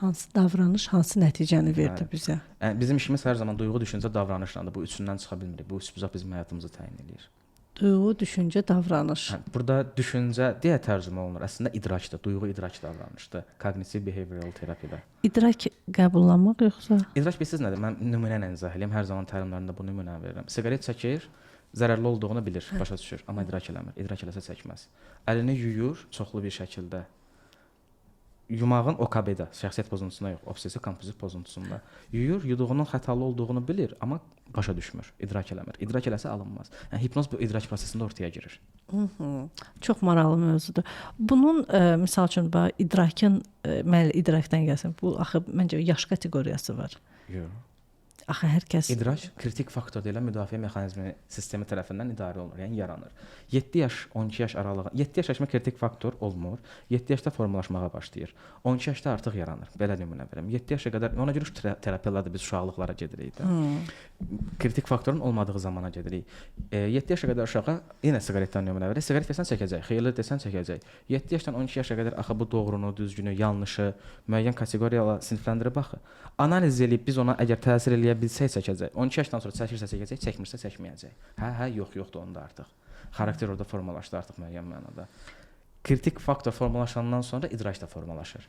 Hansı davranış, hansı nəticəni verdi bizə? Bizim işimiz hər zaman duyğu, düşüncə, davranışlardır. Bu üçündən çıxa bilmirik. Bu üç buzaq bizim həyatımızı təyin edir. Duyğu, düşüncə, davranış. Burada düşüncə deyə tərcümə olunur. Əslində idrakdır. Duyğu idrak davranışdır. Kognitiv behavioral terapiyada. İdrak qəbullanmaq yoxsa? İdrak bilirsiniz nədir? Mən nümunə ilə izah edirəm. Hər zaman təlimlərində bu nümunəni verirəm. Siqaret çəkir, zərərli olduğunu bilir, başa düşür, amma idrak eləmir. İdrak eləsə çəkməz. Əlini yuyur çoxlu bir şəkildə. Yumağın OKB-də, şəxsiyyət pozuntusunda yox, obsessiv kompulsiv pozuntusunda. Yuyur, yuduğunun xətalı olduğunu bilir, amma başa düşmür, idrak eləmir. İdrak eləsə alınmaz. Yəni hipnoz bu idrak prosesində ortaya girir. Çox maraqlı mövzudur. Bunun misal üçün idrakın idrakdan gəlsin. Bu axı məncə yaş kateqoriyası var. Yox. Axı hər kəs İdrak kritik faktor deyilən müdafiə mexanizmi sistemi tərəfindən idarə olunur, yəni yaranır. 7 yaş, 12 yaş aralığı, 7 yaş yaşma kritik faktor olmur. 7 yaşda formalaşmağa başlayır. 12 yaşda artıq yaranır. Belə nümunə verim. 7 yaşa qədər ona görə terapiyalarda biz uşaqlıqlara gedirik də. Kritik faktorun olmadığı zamana gedirik. 7 yaşa qədər uşağa yenə siqaretdən nümunə verir. Siqaret desən çəkəcək, xeyirli desən çəkəcək. 7 yaşdan 12 yaşa qədər axı bu doğrunu, düzgünü, yanlışı müəyyən kateqoriyalarla sinifləndirib baxı. Analiz edib biz ona əgər təsir eləyə bilsək çəkəcək. 12 yaşdan sonra çəkirsə çəkəcək, çəkmirsə çəkməyəcək. Hə, yoxdur onda artıq. Xarakter orada formalaşdı artıq müəyyən mənada. Kritik faktor formalaşandan sonra idrak da formalaşır.